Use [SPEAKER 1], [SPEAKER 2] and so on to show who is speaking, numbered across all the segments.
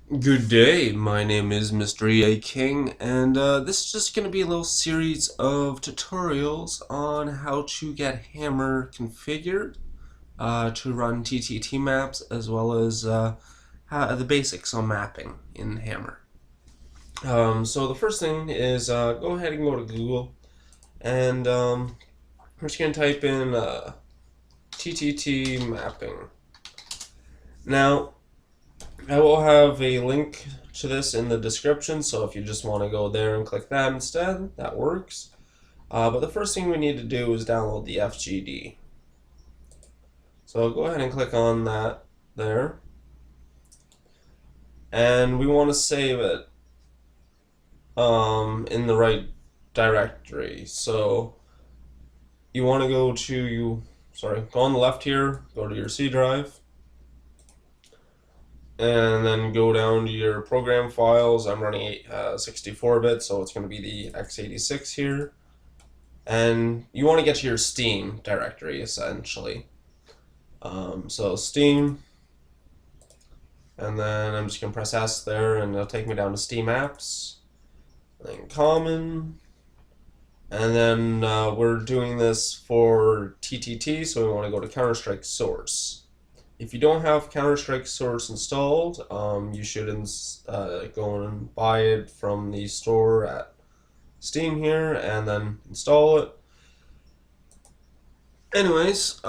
[SPEAKER 1] Good day, my name is MrEaking, and this is just going to be a little series of tutorials on how to get Hammer configured to run TTT maps, as well as the basics on mapping in Hammer. So the first thing is go ahead and go to Google, and we're just going to type in TTT mapping. Now, I will have a link to this in the description, so if you just want to go there and click that instead, that works. But the first thing we need to do is download the FGD. So go ahead and click on that there. And we want to save it in the right directory. So you want to go go on the left here, go to your C drive, and then go down to your program files. I'm running 64-bit, so it's going to be the x86 here. And you want to get to your Steam directory, essentially. So Steam, and then I'm just going to press S there, and it'll take me down to Steam Apps, then Common, and then we're doing this for TTT, so we want to go to Counter-Strike Source. If you don't have Counter-Strike Source installed, you should go and buy it from the store at Steam here, and then install it. Anyways,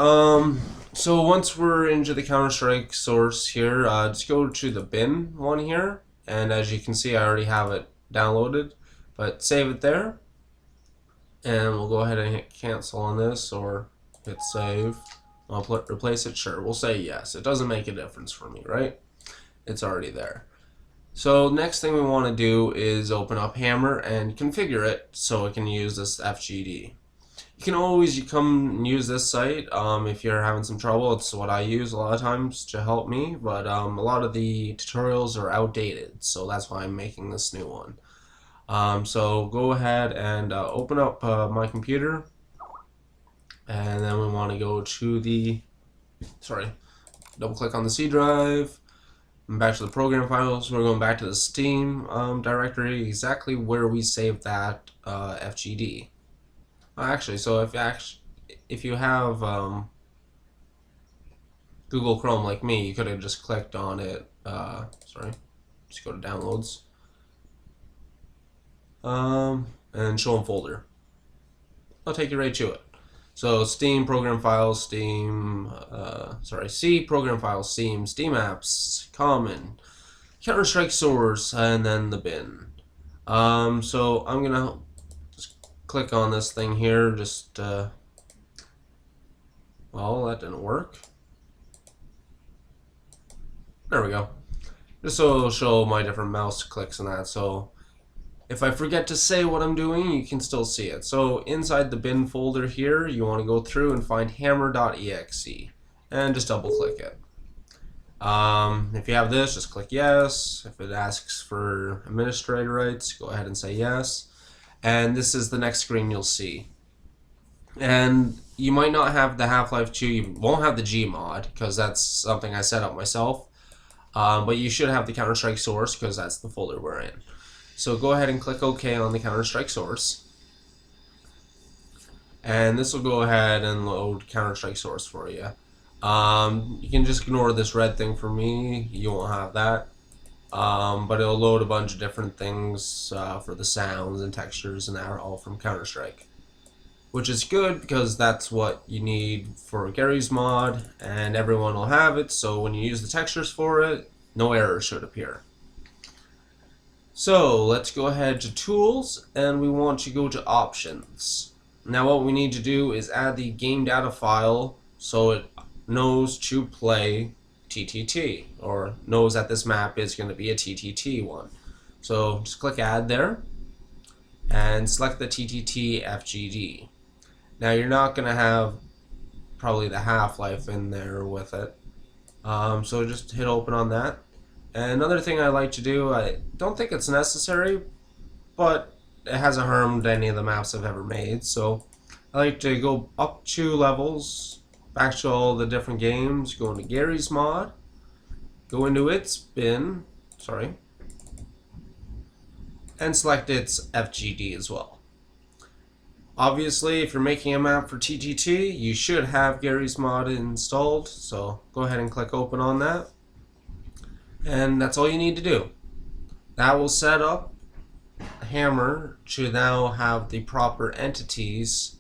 [SPEAKER 1] so once we're into the Counter-Strike source here, just go to the bin one here, and as you can see, I already have it downloaded, but save it there, and we'll go ahead and hit cancel on this, or hit save. I'll replace it, sure, we'll say yes. It doesn't make a difference for me, right? It's already there. So next thing we want to do is open up Hammer and configure it so it can use this FGD. You can always come and use this site if you're having some trouble. It's what I use a lot of times to help me, but a lot of the tutorials are outdated, so that's why I'm making this new one. So go ahead and open up my computer, and then we want to go to double click on the C drive, and back to the program files. We're going back to the Steam directory, exactly where we saved that FGD. Actually, so if you have Google Chrome like me, you could have just clicked on it. Just go to Downloads, and Show 'em folder. I'll take you right to it. So Steam program files, C program files, Steam apps, Common, Counter-Strike source, and then the bin. So I'm gonna click on this thing here, well, that didn't work. There we go. Just so it'll show my different mouse clicks and that, so if I forget to say what I'm doing, you can still see it. So inside the bin folder here, you want to go through and find hammer.exe, and just double click it. If you have this, just click yes. If it asks for administrator rights, go ahead and say yes. And this is the next screen you'll see. And you might not have the Half-Life 2, you won't have the Gmod, because that's something I set up myself. But you should have the Counter-Strike source, because that's the folder we're in. So go ahead and click OK on the Counter-Strike source. And this will go ahead and load Counter-Strike source for you. You can just ignore this red thing for me, you won't have that. But it'll load a bunch of different things for the sounds and textures, and that are all from Counter-Strike. Which is good because that's what you need for Gary's mod, and everyone will have it, so when you use the textures for it, no errors should appear. So let's go ahead to Tools, and we want to go to Options. Now what we need to do is add the game data file so it knows to play TTT, or knows that this map is going to be a TTT one. So just click Add there, and select the TTT.fgd. Now you're not going to have probably the Half-Life in there with it, so just hit open on that. And another thing I like to do, I don't think it's necessary, but it hasn't harmed any of the maps I've ever made, so I like to go up 2 levels, back to all the different games, go into Gary's mod, go into its bin, and select its FGD as well. Obviously, if you're making a map for TTT, you should have Gary's mod installed, so go ahead and click open on that. And that's all you need to do. That will set up Hammer to now have the proper entities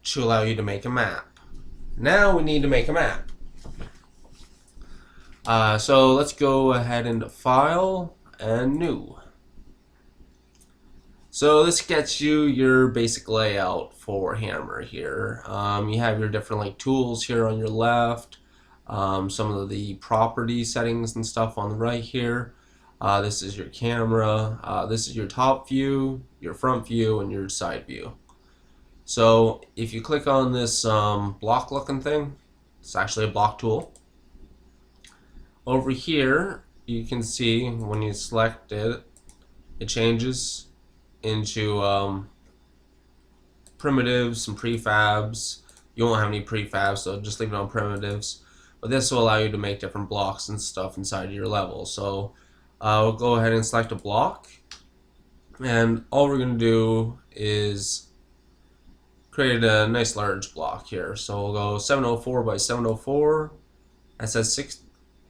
[SPEAKER 1] to allow you to make a map. Now we need to make a map. So let's go ahead into File and New. So this gets you your basic layout for Hammer here. You have your different like tools here on your left, some of the property settings and stuff on the right here. This is your camera, this is your top view, your front view, and your side view. So if you click on this block looking thing, it's actually a block tool. Over here you can see when you select it, it changes into primitives and prefabs. You won't have any prefabs, so just leave it on primitives. But this will allow you to make different blocks and stuff inside your level. So we'll go ahead and select a block, and all we're going to do is create a nice large block here. So we'll go 704 by 704. That says 6.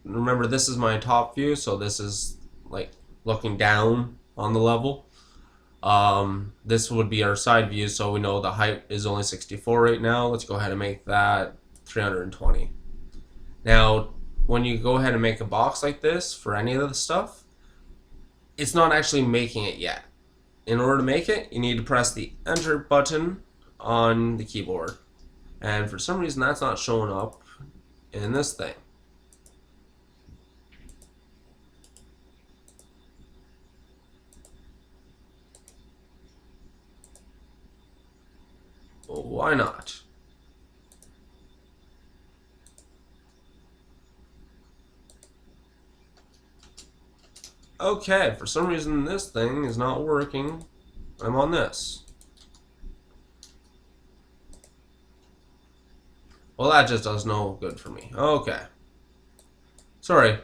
[SPEAKER 1] Remember, this is my top view, so this is like looking down on the level. This would be our side view, so we know the height is only 64 right now. Let's go ahead and make that 320. Now, when you go ahead and make a box like this for any of the stuff, it's not actually making it yet. In order to make it, you need to press the Enter button on the keyboard. And for some reason, that's not showing up in this thing. Why not? Okay, for some reason this thing is not working. I'm on this. Well, that just does no good for me. Okay. Sorry.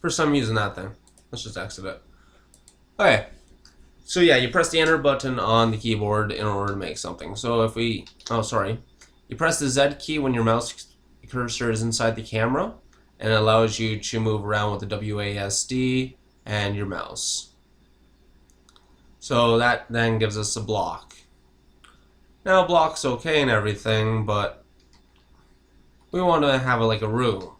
[SPEAKER 1] First time using that thing. Let's just exit it. Okay. So yeah, you press the Enter button on the keyboard in order to make something. So if we, you press the Z key when your mouse cursor is inside the camera, and it allows you to move around with the WASD and your mouse. So that then gives us a block. Now, a block's okay and everything, but we want to have like a room.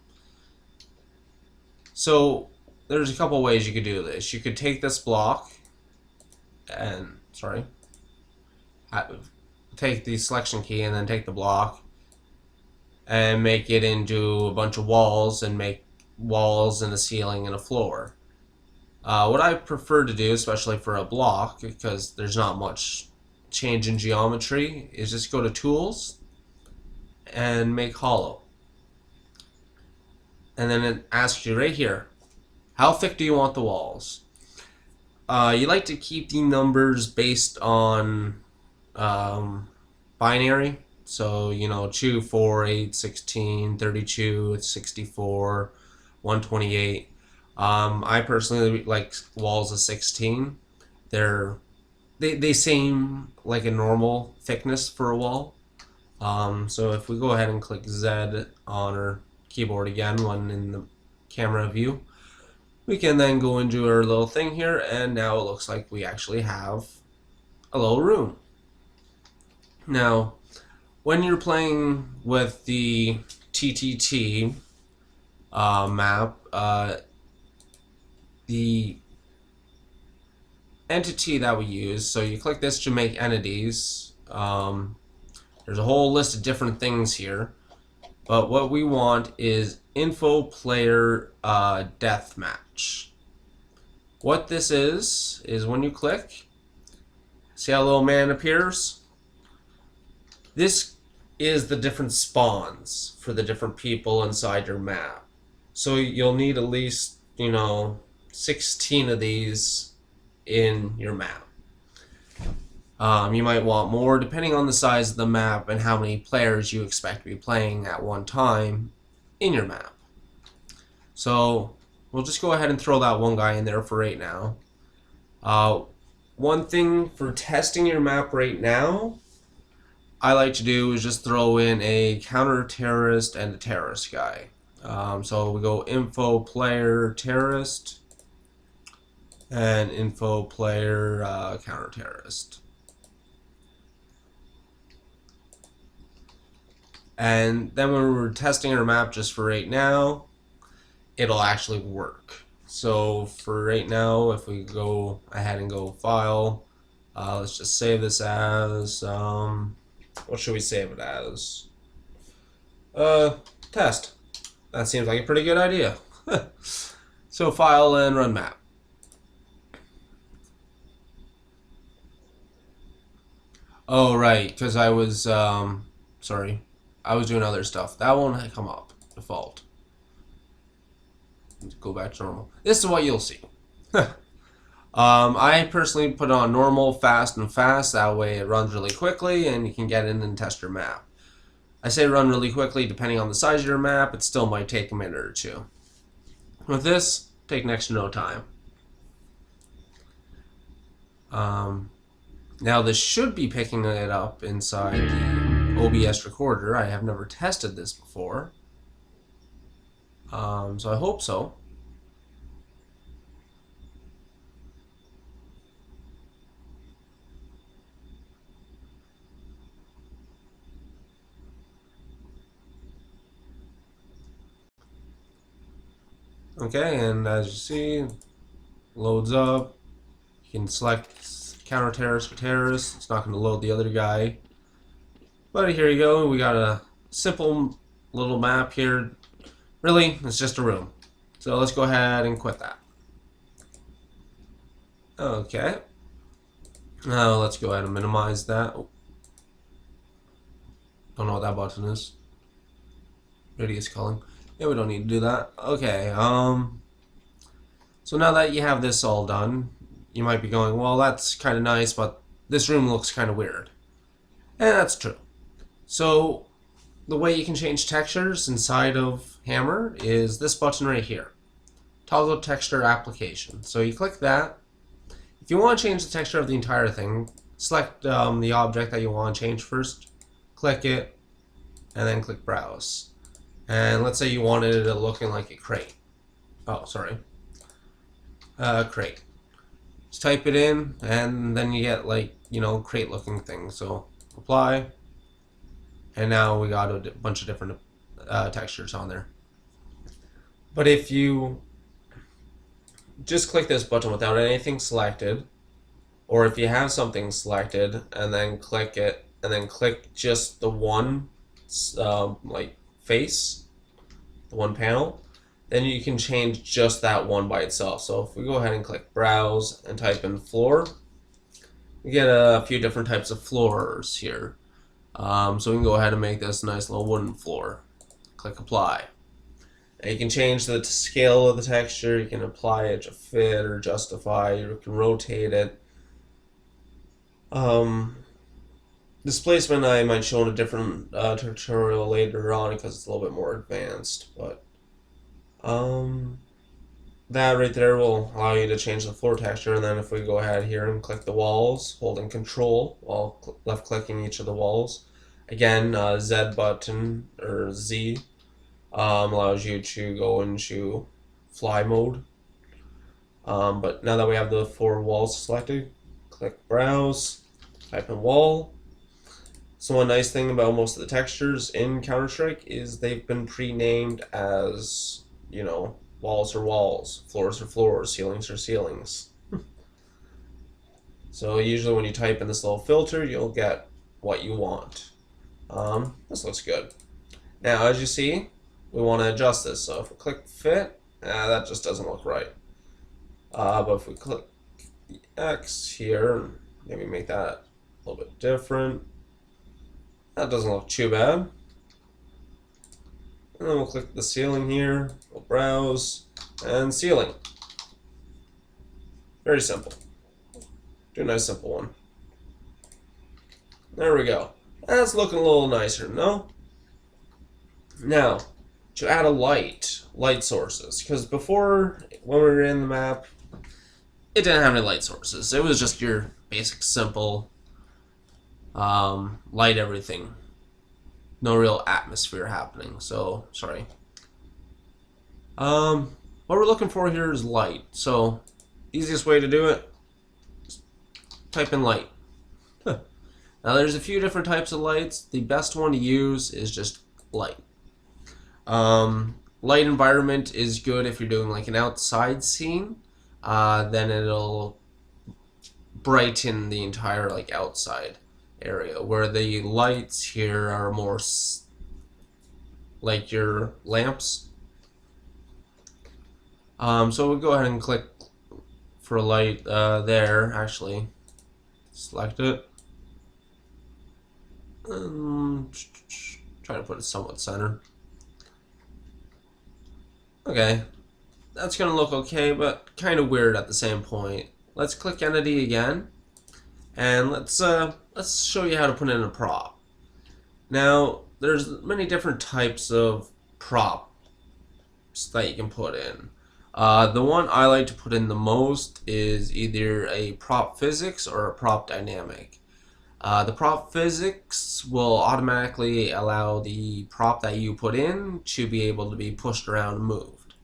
[SPEAKER 1] So there's a couple ways you could do this. You could take this block and take the selection key and then take the block and make it into a bunch of walls and make walls and a ceiling and a floor. What I prefer to do, especially for a block, because there's not much change in geometry, is just go to Tools and make Hollow. And then it asks you right here, how thick do you want the walls? You like to keep the numbers based on binary. So, you know, 2, 4, 8, 16, 32, 64, 128. I personally like walls of 16. They seem like a normal thickness for a wall. So if we go ahead and click Z on our keyboard again when in the camera view, we can then go into our little thing here, and now it looks like we actually have a little room. Now, when you're playing with the TTT map, the entity that we use, so you click this to make entities. There's a whole list of different things here, but what we want is info player deathmatch. What this is when you click, see how little man appears? This is the different spawns for the different people inside your map. So you'll need at least, 16 of these in your map. You might want more depending on the size of the map and how many players you expect to be playing at one time in your map. So we'll just go ahead and throw that one guy in there for right now. One thing for testing your map right now, I like to do is just throw in a counter-terrorist and a terrorist guy. So we go info player terrorist and info player counter-terrorist. And then when we're testing our map just for right now, it'll actually work. So for right now, if we go ahead and go file, let's just save this as, what should we save it as? Test. That seems like a pretty good idea. So file and run map. Oh, right, because I was, sorry, I was doing other stuff. That won't come up, default. Go back to normal. This is what you'll see. I personally put it on normal, fast, and fast. That way it runs really quickly and you can get in and test your map. I say run really quickly depending on the size of your map. It still might take a minute or two. With this, take next to no time. Now this should be picking it up inside the OBS recorder. I have never tested this before. So I hope so. Okay, and as you see, loads up. You can select counter-terrorist for terrorist. It's not going to load the other guy. But here you go. We got a simple little map here. Really, it's just a room. So let's go ahead and quit that. Okay. Now let's go ahead and minimize that. Oh. Don't know what that button is. Radius calling. Yeah, we don't need to do that. Okay, so now that you have this all done, you might be going, well, that's kind of nice, but this room looks kind of weird. And that's true. So the way you can change textures inside of Hammer is this button right here. Toggle texture application. So you click that. If you want to change the texture of the entire thing, select the object that you want to change first, click it, and then click browse. And let's say you wanted it looking like a crate. Oh, sorry. Crate. Just type it in, and then you get like, you know, crate looking thing. So apply. And now we got a bunch of different textures on there. But if you just click this button without anything selected, or if you have something selected and then click it, and then click just the one like face, the one panel, then you can change just that one by itself. So if we go ahead and click browse and type in floor, we get a few different types of floors here. So we can go ahead and make this a nice little wooden floor. Click apply. And you can change the scale of the texture, you can apply it to fit or justify, you can rotate it. Displacement I might show in a different tutorial later on because it's a little bit more advanced, but that right there will allow you to change the floor texture. And then if we go ahead here and click the walls, holding control while left clicking each of the walls, again, Z button or Z allows you to go into fly mode. But now that we have the 4 walls selected, click browse, type in wall. So one nice thing about most of the textures in Counter-Strike is they've been pre-named as, you know, walls are walls, floors are floors, ceilings are ceilings. So usually when you type in this little filter, you'll get what you want. This looks good. Now, as you see, we want to adjust this. So if we click fit, that just doesn't look right. But if we click the X here, maybe make that a little bit different. That doesn't look too bad. And then we'll click the ceiling here, we'll browse, and ceiling. Very simple. Do a nice simple one. There we go. That's looking a little nicer, no? Now, to add a light sources, because before, when we were in the map, it didn't have any light sources. It was just your basic simple light everything. No real atmosphere happening. So sorry. What we're looking for here is light. So easiest way to do it, type in light. Now there's a few different types of lights. The best one to use is just light. Light environment is good if you're doing like an outside scene. Then it'll brighten the entire like outside area, where the lights here are more like your lamps. So we'll go ahead and click for light there. Actually, select it. Try to put it somewhat center. Okay, that's gonna look okay, but kind of weird at the same point. Let's click entity again, and let's show you how to put in a prop. Now, there's many different types of props that you can put in. The one I like to put in the most is either a prop physics or a prop dynamic. The prop physics will automatically allow the prop that you put in to be able to be pushed around and moved.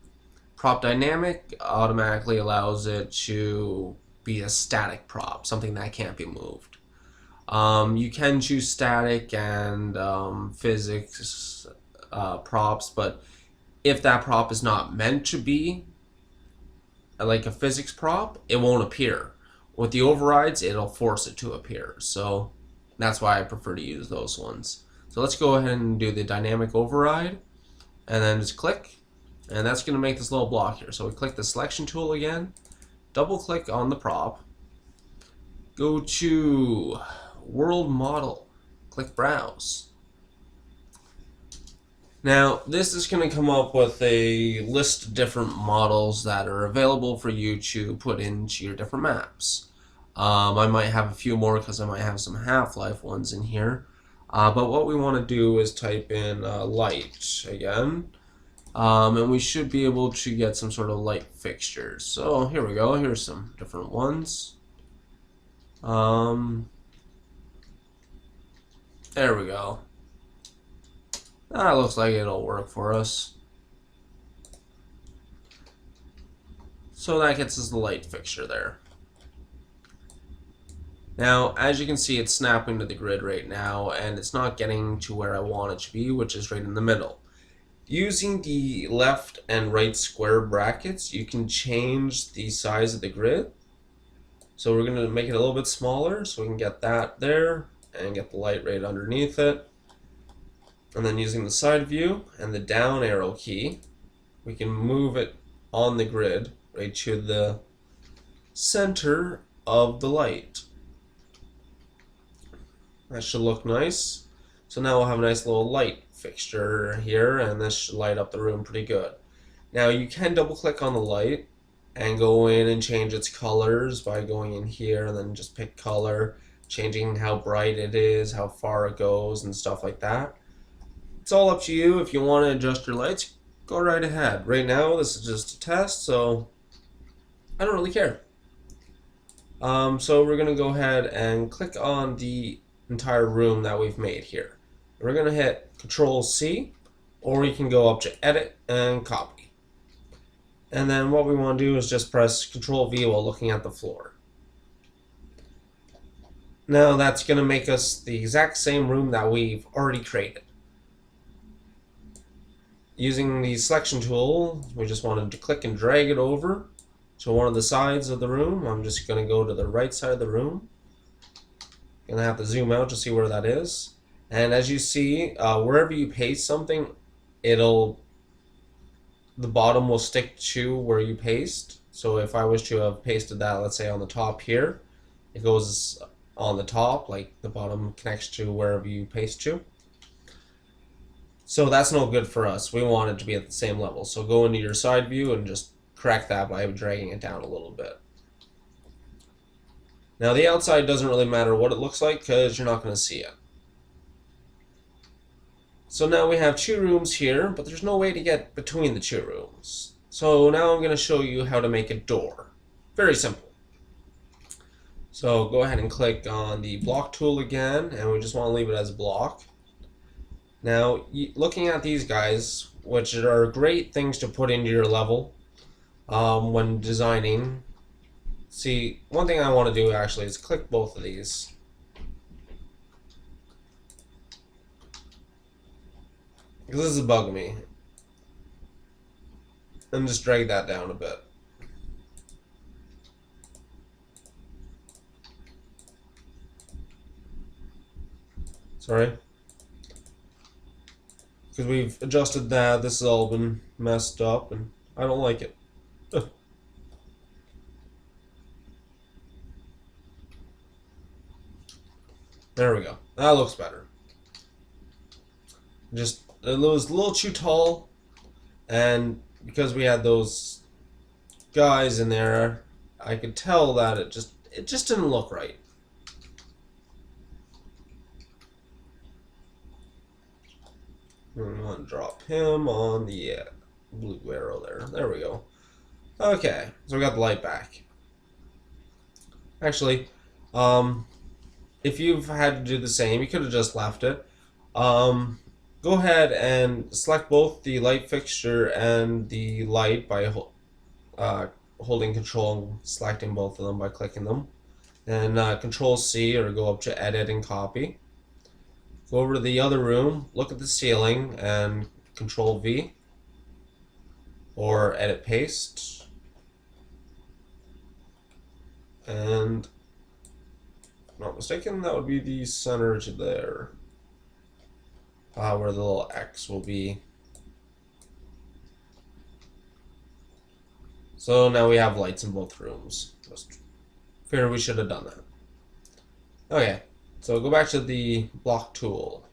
[SPEAKER 1] Prop dynamic automatically allows it to be a static prop, something that can't be moved. You can choose static and physics props, but if that prop is not meant to be like a physics prop, it won't appear. With the overrides, it'll force it to appear. So that's why I prefer to use those ones. So let's go ahead and do the dynamic override, and then just click, and that's going to make this little block here. So we click the selection tool again, double click on the prop, go to world model, click browse. Now this is going to come up with a list of different models that are available for you to put into your different maps. I might have a few more because I might have some Half-Life ones in here. But what we want to do is type in light again. And we should be able to get some sort of light fixtures. So here we go. Here's some different ones. There we go. That looks like it'll work for us. So that gets us the light fixture there. Now, as you can see, it's snapping to the grid right now, and it's not getting to where I want it to be, which is right in the middle. Using the left and right square brackets, you can change the size of the grid. So we're going to make it a little bit smaller, so we can get that there, and get the light right underneath it. And then using the side view and the down arrow key, we can move it on the grid right to the center of the light. That should look nice. So now we'll have a nice little light fixture here, and this should light up the room pretty good. Now you can double click on the light and go in and change its colors by going in here and then just pick color, changing how bright it is, how far it goes, and stuff like that. It's all up to you. If you want to adjust your lights, go right ahead. Right now this is just a test, so I don't really care. So we're going to go ahead and click on the entire room that we've made here. We're going to hit Control C, or you can go up to Edit and Copy. And then what we want to do is just press Control V while looking at the floor. Now that's going to make us the exact same room that we've already created. Using the selection tool, we just wanted to click and drag it over to one of the sides of the room. I'm just going to go to the right side of the room. Gonna have to zoom out to see where that is. And as you see, wherever you paste something, the bottom will stick to where you paste. So if I wish to have pasted that, let's say on the top here, it goes on the top, like the bottom connects to wherever you paste to. So that's no good for us. We want it to be at the same level. So go into your side view and just correct that by dragging it down a little bit. Now the outside doesn't really matter what it looks like because you're not going to see it. So now we have two rooms here, but there's no way to get between the two rooms. So now I'm going to show you how to make a door. Very simple. So go ahead and click on the block tool again, and we just want to leave it as block. Now, looking at these guys, which are great things to put into your level when designing. See, one thing I want to do actually is click both of these. Because this is bugging me. And just drag that down a bit. Sorry. Because we've adjusted that, this has all been messed up, and I don't like it. There we go. That looks better. Just, it was a little too tall, and because we had those guys in there, I could tell that it just didn't look right. We want to drop him on the blue arrow there. There we go. Okay, so we got the light back. Actually, if you've had to do the same, you could have just left it. Go ahead and select both the light fixture and the light by holding Control and selecting both of them by clicking them. And Control C, or go up to Edit and Copy. Go over to the other room, look at the ceiling, and Control V, or Edit Paste. And, if I'm not mistaken, that would be the center to there, where the little X will be. So now we have lights in both rooms. Just figured we should have done that. Okay. So go back to the block tool.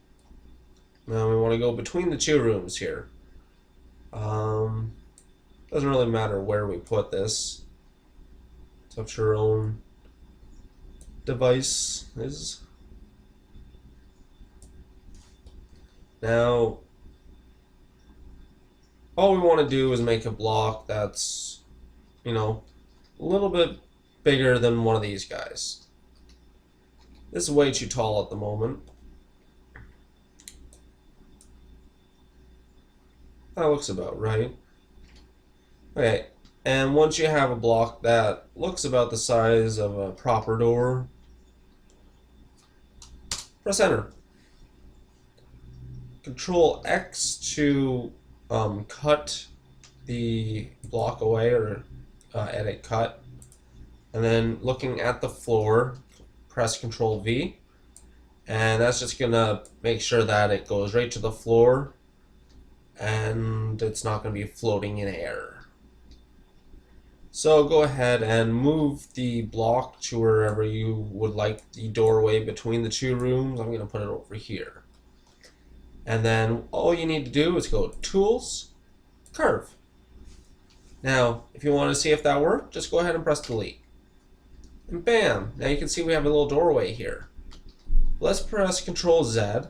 [SPEAKER 1] Now we want to go between the two rooms here. Doesn't really matter where we put this. It's up to your own devices. Now, all we want to do is make a block that's, you know, a little bit bigger than one of these guys. This is way too tall at the moment. That looks about right. Okay, and once you have a block that looks about the size of a proper door, press enter. Control X to cut the block away, or edit cut. And then looking at the floor, press Control V, and that's just gonna make sure that it goes right to the floor and it's not gonna be floating in air. So go ahead and move the block to wherever you would like the doorway between the two rooms. I'm gonna put it over here. And then all you need to do is go Tools, Curve. Now, if you want to see if that worked, just go ahead and press Delete. And bam! Now you can see we have a little doorway here. Let's press Control Z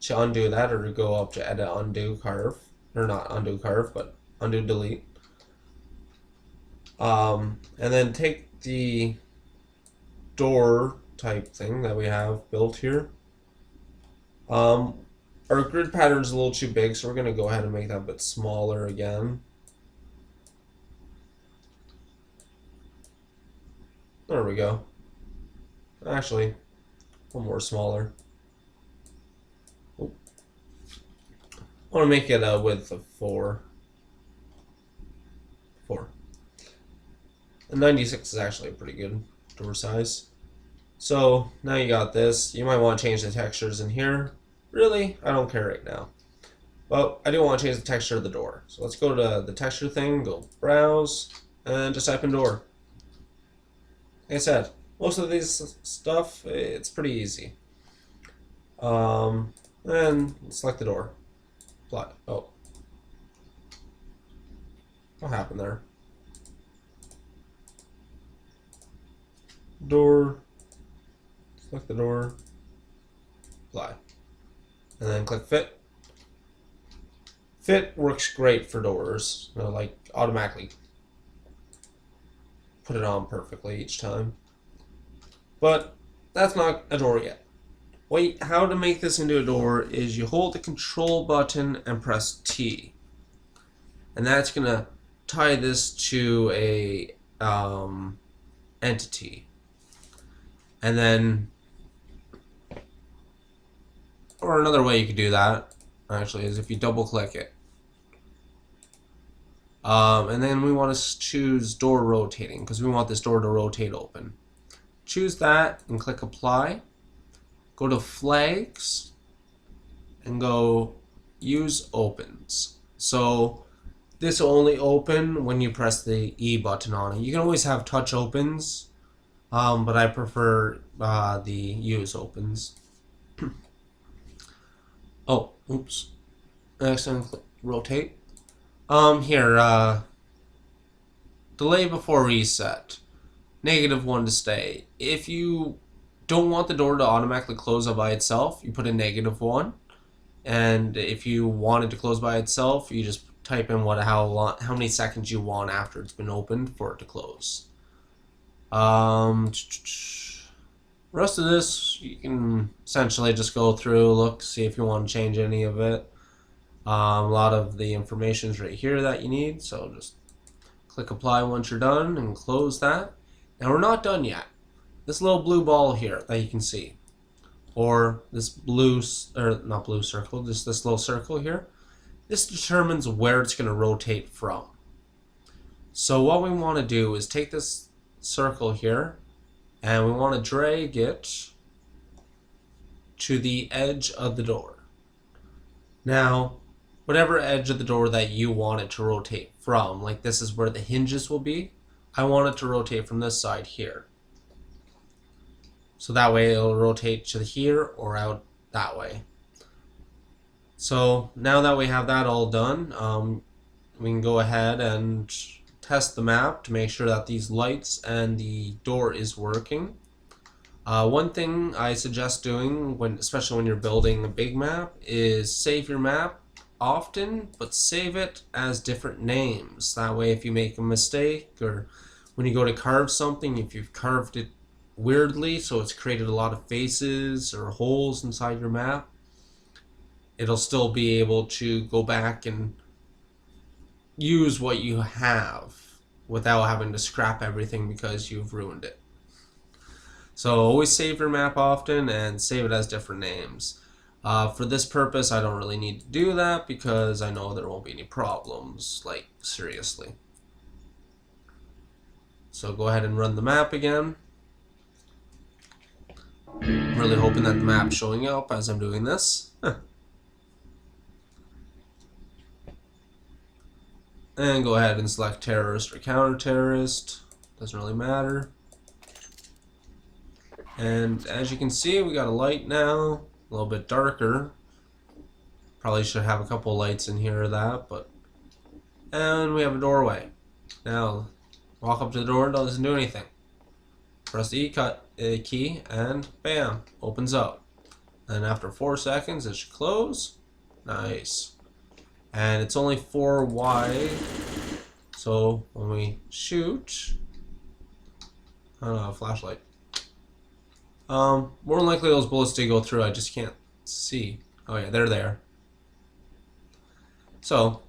[SPEAKER 1] to undo that, or to go up to Edit Undo Curve. Or not Undo Curve, but Undo Delete. And then take the door type thing that we have built here. Our grid pattern is a little too big, so we're going to go ahead and make that a bit smaller again. There we go. Actually, one more smaller. Oh. I want to make it a width of 4. And 96 is actually a pretty good door size. So now you got this. You might want to change the textures in here. Really, I don't care right now. But I do want to change the texture of the door. So let's go to the texture thing, go Browse, and just type in door. Like I said, most of these stuff, it's pretty easy. And select the door. Apply. Oh. What happened there? Door. Select the door. Apply. And then click Fit. Fit works great for doors, like automatically put it on perfectly each time. But that's not a door yet. Wait, how to make this into a door is you hold the control button and press T. And that's going to tie this to a entity. And then, or another way you could do that, actually, is if you double click it. And then we want to choose door rotating because we want this door to rotate open. Choose that and click apply. Go to flags and go use opens. So this will only open when you press the E button on it. You can always have touch opens, but I prefer the use opens. Oh, oops. Accidentally click rotate. Here, delay before reset. -1 to stay. If you don't want the door to automatically close up by itself, you put a -1. And if you want it to close by itself, you just type in how many seconds you want after it's been opened for it to close. Rest of this, you can essentially just go through, look, see if you want to change any of it. A lot of the information is right here that you need, so just click apply once you're done and close that. And we're not done yet. This little blue ball here that you can see, or this blue, or not blue circle, just this little circle here, this determines where it's going to rotate from. So what we want to do is take this circle here and we want to drag it to the edge of the door. Now, whatever edge of the door that you want it to rotate from, like this is where the hinges will be, I want it to rotate from this side here. So that way it'll rotate to here or out that way. So now that we have that all done, we can go ahead and test the map to make sure that these lights and the door is working. One thing I suggest doing, especially when you're building a big map, is save your map often, but save it as different names. That way if you make a mistake, or when you go to carve something, if you've carved it weirdly, so it's created a lot of faces or holes inside your map, it'll still be able to go back and use what you have without having to scrap everything because you've ruined it. So always save your map often and save it as different names. For this purpose, I don't really need to do that because I know there won't be any problems, like seriously. So go ahead and run the map again. I'm really hoping that the map's showing up as I'm doing this. And go ahead and select terrorist or counter-terrorist. Doesn't really matter. And as you can see, we got a light now, a little bit darker. Probably should have a couple lights in here or that, but. And we have a doorway. Now, walk up to the door, doesn't do anything. Press the E key and bam, opens up. And after 4 seconds, it should close. Nice. And it's only 4 wide, so when we shoot, I don't know, a flashlight. More than likely those bullets do go through, I just can't see. Oh yeah, they're there. So,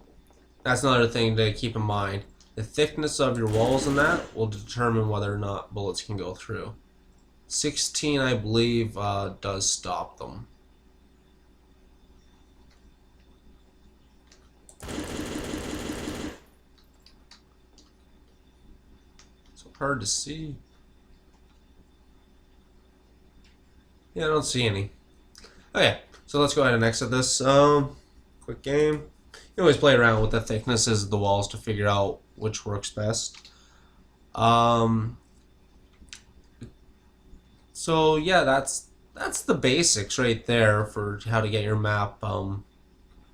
[SPEAKER 1] that's another thing to keep in mind. The thickness of your walls in that will determine whether or not bullets can go through. 16, I believe, does stop them. So hard to see. Yeah, I don't see any. Okay, so let's go ahead and exit this quick game. You always play around with the thicknesses of the walls to figure out which works best. So yeah, that's the basics right there for how to get your map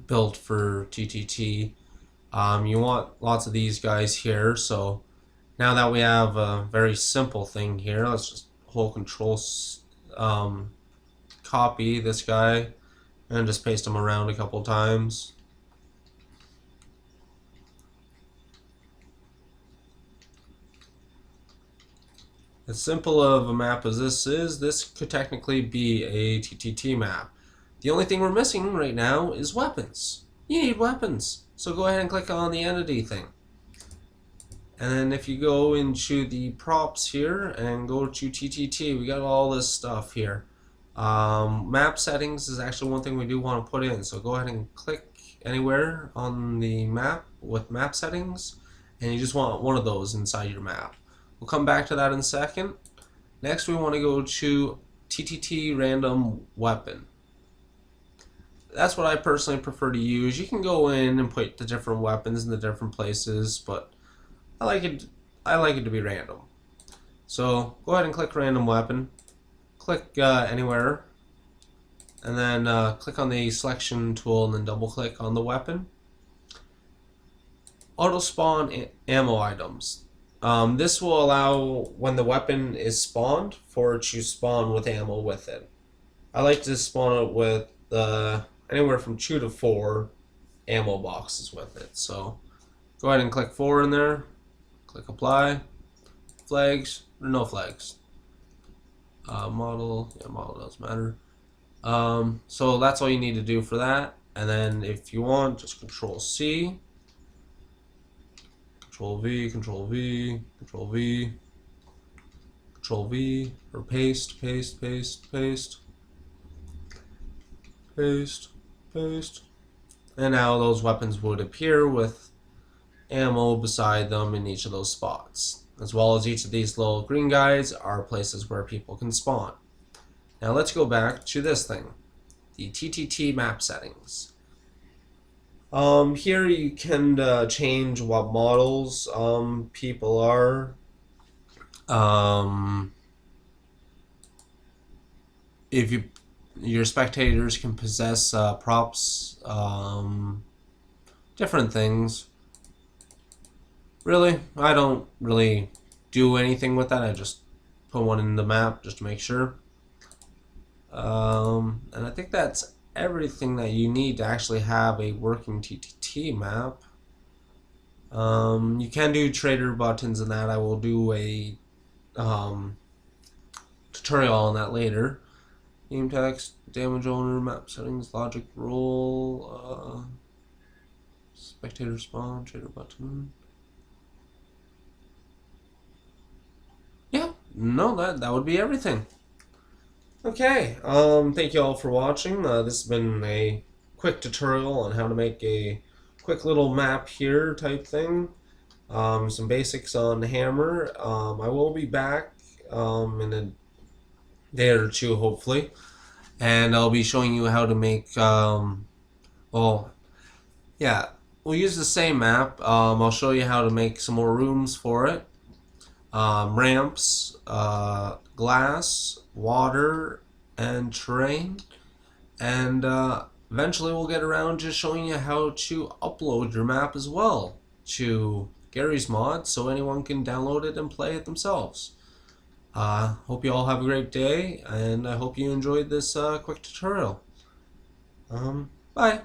[SPEAKER 1] built for TTT. You want lots of these guys here, so now that we have a very simple thing here, let's just hold control, copy this guy and just paste him around a couple times. as simple of a map as this is, this could technically be a TTT map. The only thing we're missing right now is weapons. You need weapons. So go ahead and click on the entity thing. And then if you go into the props here and go to TTT, we got all this stuff here. Map settings is actually one thing we do want to put in. So go ahead and click anywhere on the map with map settings, and you just want one of those inside your map. We'll come back to that in a second. Next we want to go to TTT random weapon. That's what I personally prefer to use. You can go in and put the different weapons in the different places, but I like it to be random. So go ahead and click random weapon. Click anywhere, and then click on the selection tool and then double click on the weapon. Auto spawn ammo items. This will allow when the weapon is spawned for it to spawn with ammo with it. I like to spawn it with anywhere from 2 to 4 ammo boxes with it. So go ahead and click 4 in there. Click apply. Flags or no flags. Model doesn't matter. So that's all you need to do for that. And then if you want, just Control C, Control V, Control V, Control V, Control V, or paste, paste, paste, paste, paste, paste. And now those weapons would appear with ammo beside them in each of those spots. As well as each of these little green guys are places where people can spawn. Now let's go back to this thing, the TTT map settings. Here you can change what models people are. If your spectators can possess props, different things. Really, I don't really do anything with that. I just put one in the map just to make sure. And I think that's everything that you need to actually have a working TTT map. You can do trader buttons and that. I will do a tutorial on that later. Game text, damage owner, map settings, logic role, spectator spawn, trader button. No, that would be everything. Okay, thank you all for watching. This has been a quick tutorial on how to make a quick little map here type thing. Some basics on Hammer. I will be back in a day or two, hopefully, and I'll be showing you how to make, well, yeah, we'll use the same map. I'll show you how to make some more rooms for it. Ramps, glass, water, and terrain, and eventually we'll get around to showing you how to upload your map as well to Gary's Mod so anyone can download it and play it themselves. Hope you all have a great day, and I hope you enjoyed this quick tutorial. Bye.